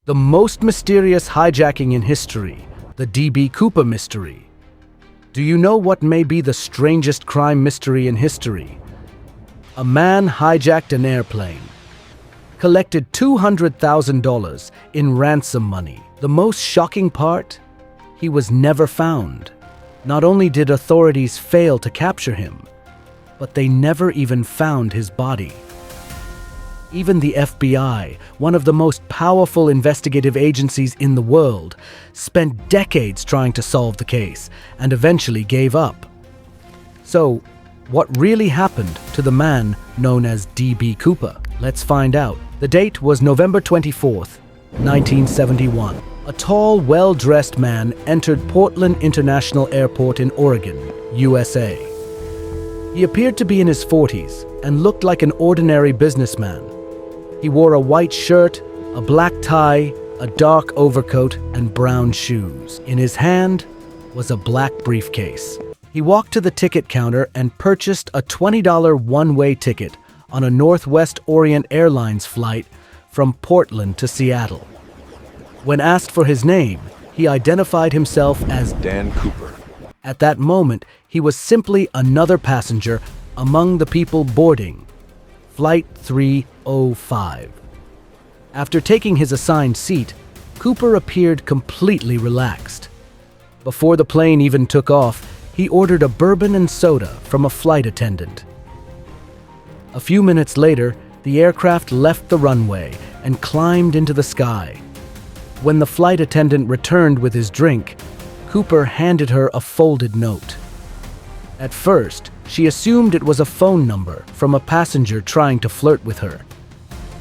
The most mysterious hijacking in history, the D.B. Cooper mystery. Do you know what may be the strangest crime mystery in history? A man hijacked an airplane, collected $200,000 in ransom money. The most shocking part? He was never found. Not only did authorities fail to capture him, but they never even found his body. Even the FBI, one of the most powerful investigative agencies in the world, spent decades trying to solve the case and eventually gave up. So, what really happened to the man known as D.B. Cooper? Let's find out. The date was November 24th, 1971. A tall, well-dressed man entered Portland International Airport in Oregon, USA. He appeared to be in his 40s and looked like an ordinary businessman. He wore a white shirt, a black tie, a dark overcoat, and brown shoes. In his hand was a black briefcase. He walked to the ticket counter and purchased a $20 one-way ticket on a Northwest Orient Airlines flight from Portland to Seattle. When asked for his name, he identified himself as Dan Cooper. At that moment, he was simply another passenger among the people boarding Flight 305. After taking his assigned seat, Cooper appeared completely relaxed. Before the plane even took off, he ordered a bourbon and soda from a flight attendant. A few minutes later, the aircraft left the runway and climbed into the sky. When the flight attendant returned with his drink, Cooper handed her a folded note. At first, she assumed it was a phone number from a passenger trying to flirt with her.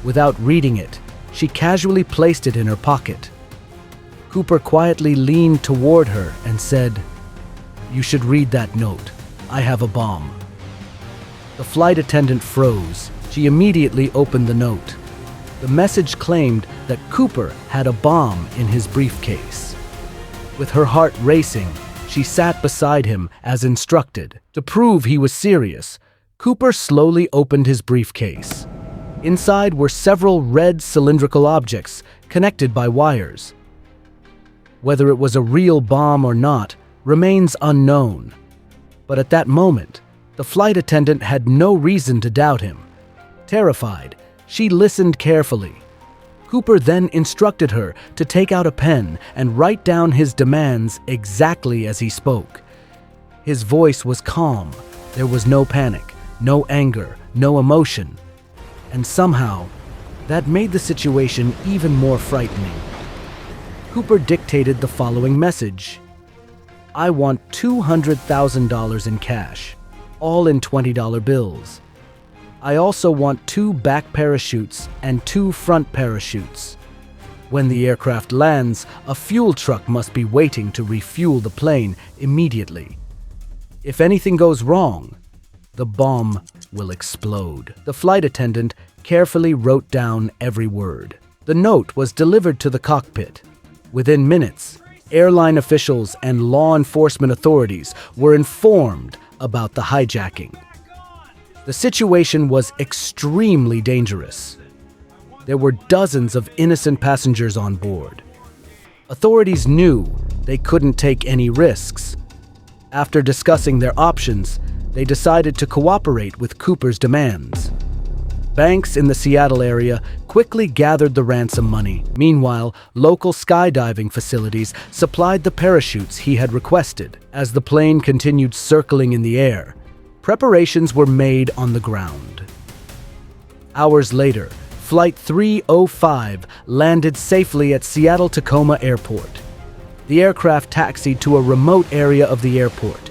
Without reading it, she casually placed it in her pocket. Cooper quietly leaned toward her and said, "You should read that note. I have a bomb." The flight attendant froze. She immediately opened the note. The message claimed that Cooper had a bomb in his briefcase. With her heart racing, she sat beside him as instructed. To prove he was serious, Cooper slowly opened his briefcase. Inside were several red cylindrical objects connected by wires. Whether it was a real bomb or not remains unknown. But at that moment, the flight attendant had no reason to doubt him. Terrified, she listened carefully. Cooper then instructed her to take out a pen and write down his demands exactly as he spoke. His voice was calm. There was no panic, no anger, no emotion. And somehow, that made the situation even more frightening. Cooper dictated the following message: "I want $200,000 in cash, all in $20 bills. I also want 2 back parachutes and 2 front parachutes. When the aircraft lands, a fuel truck must be waiting to refuel the plane immediately. If anything goes wrong, the bomb will explode." The flight attendant carefully wrote down every word. The note was delivered to the cockpit. Within minutes, airline officials and law enforcement authorities were informed about the hijacking. The situation was extremely dangerous. There were dozens of innocent passengers on board. Authorities knew they couldn't take any risks. After discussing their options, they decided to cooperate with Cooper's demands. Banks in the Seattle area quickly gathered the ransom money. Meanwhile, local skydiving facilities supplied the parachutes he had requested. As the plane continued circling in the air, preparations were made on the ground. Hours later, Flight 305 landed safely at Seattle-Tacoma Airport. The aircraft taxied to a remote area of the airport.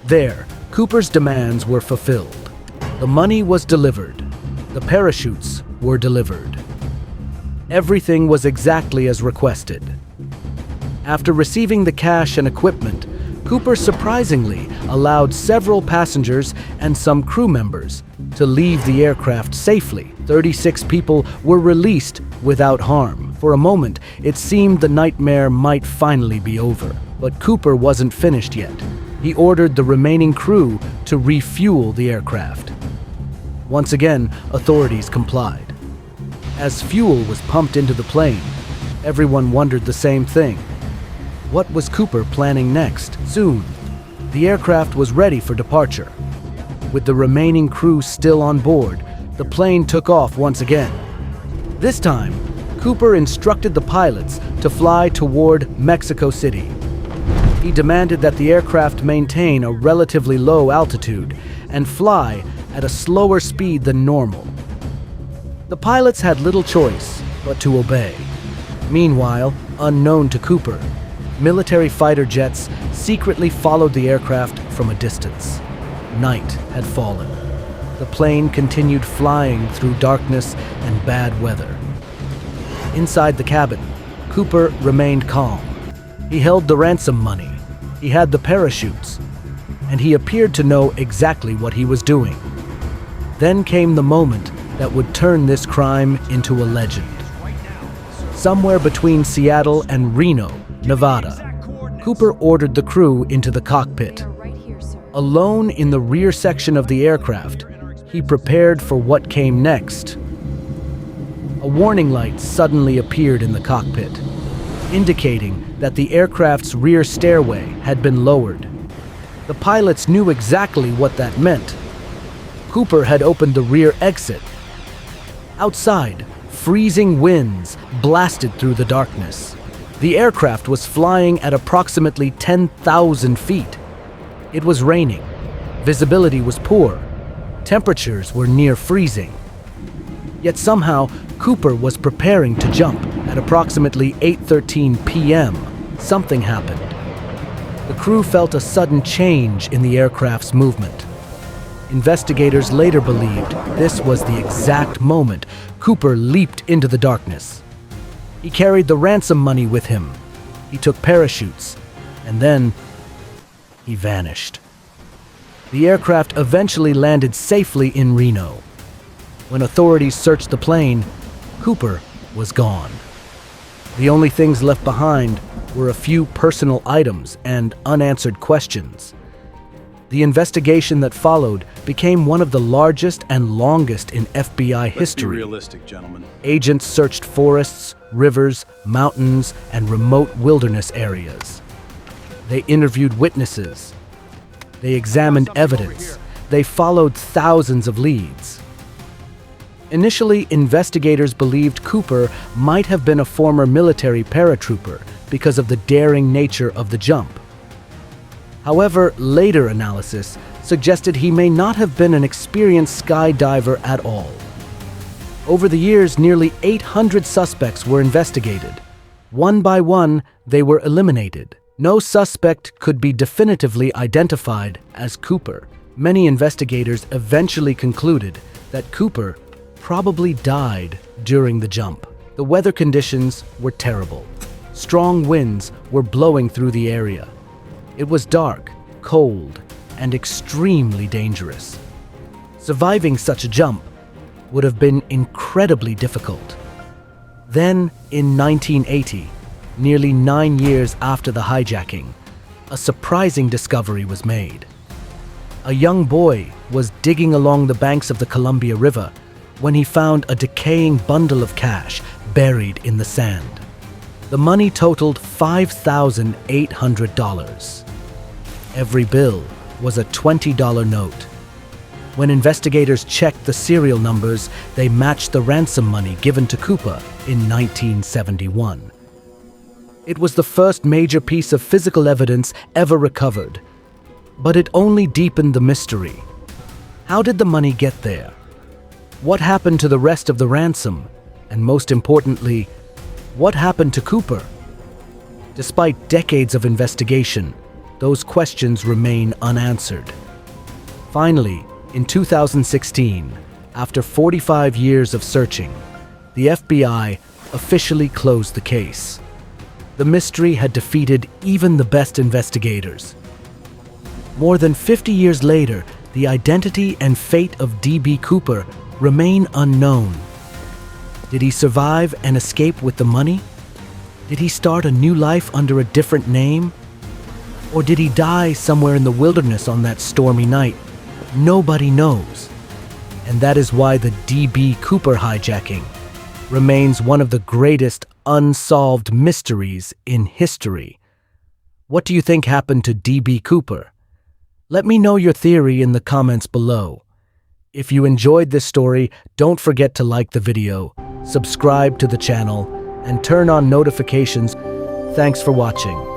There, Cooper's demands were fulfilled. The money was delivered. The parachutes were delivered. Everything was exactly as requested. After receiving the cash and equipment, Cooper surprisingly allowed several passengers and some crew members to leave the aircraft safely. 36 people were released without harm. For a moment, it seemed the nightmare might finally be over. But Cooper wasn't finished yet. He ordered the remaining crew to refuel the aircraft. Once again, authorities complied. As fuel was pumped into the plane, Everyone wondered the same thing. What was Cooper planning next? Soon, the aircraft was ready for departure. With the remaining crew still on board, the plane took off once again. This time, Cooper instructed the pilots to fly toward Mexico City. He demanded that the aircraft maintain a relatively low altitude and fly at a slower speed than normal. The pilots had little choice but to obey. Meanwhile, unknown to Cooper, military fighter jets secretly followed the aircraft from a distance. Night had fallen. The plane continued flying through darkness and bad weather. Inside the cabin, Cooper remained calm. He held the ransom money, he had the parachutes, and he appeared to know exactly what he was doing. Then came the moment that would turn this crime into a legend. Somewhere between Seattle and Reno, Nevada, Cooper ordered the crew into the cockpit. Alone in the rear section of the aircraft, he prepared for what came next. A warning light suddenly appeared in the cockpit, indicating that the aircraft's rear stairway had been lowered. The pilots knew exactly what that meant. Cooper had opened the rear exit. Outside, freezing winds blasted through the darkness. The aircraft was flying at approximately 10,000 feet. It was raining. Visibility was poor. Temperatures were near freezing. Yet somehow, Cooper was preparing to jump. At approximately 8:13 p.m., something happened. The crew felt a sudden change in the aircraft's movement. Investigators later believed this was the exact moment Cooper leaped into the darkness. He carried the ransom money with him. He took parachutes, and then he vanished. The aircraft eventually landed safely in Reno. When authorities searched the plane, Cooper was gone. The only things left behind were a few personal items and unanswered questions. The investigation that followed became one of the largest and longest in FBI history. Let's be realistic, gentlemen. Agents searched forests, rivers, mountains, and remote wilderness areas. They interviewed witnesses. They examined evidence. They followed thousands of leads. Initially, investigators believed Cooper might have been a former military paratrooper because of the daring nature of the jump. However, later analysis suggested he may not have been an experienced skydiver at all. Over the years, nearly 800 suspects were investigated. One by one, they were eliminated. No suspect could be definitively identified as Cooper. Many investigators eventually concluded that Cooper probably died during the jump. The weather conditions were terrible. Strong winds were blowing through the area. It was dark, cold, and extremely dangerous. Surviving such a jump would have been incredibly difficult. Then, in 1980, nearly 9 years after the hijacking, a surprising discovery was made. A young boy was digging along the banks of the Columbia River when he found a decaying bundle of cash buried in the sand. The money totaled $5,800. Every bill was a $20 note. When investigators checked the serial numbers, they matched the ransom money given to Cooper in 1971. It was the first major piece of physical evidence ever recovered, but it only deepened the mystery. How did the money get there? What happened to the rest of the ransom? And most importantly, what happened to Cooper? Despite decades of investigation, those questions remain unanswered. Finally, in 2016, after 45 years of searching, the FBI officially closed the case. The mystery had defeated even the best investigators. More than 50 years later, the identity and fate of D.B. Cooper remain unknown. Did he survive and escape with the money? Did he start a new life under a different name? Or did he die somewhere in the wilderness on that stormy night? Nobody knows. And that is why the D.B. Cooper hijacking remains one of the greatest unsolved mysteries in history. What do you think happened to D.B. Cooper? Let me know your theory in the comments below. If you enjoyed this story, don't forget to like the video, subscribe to the channel, and turn on notifications. Thanks for watching.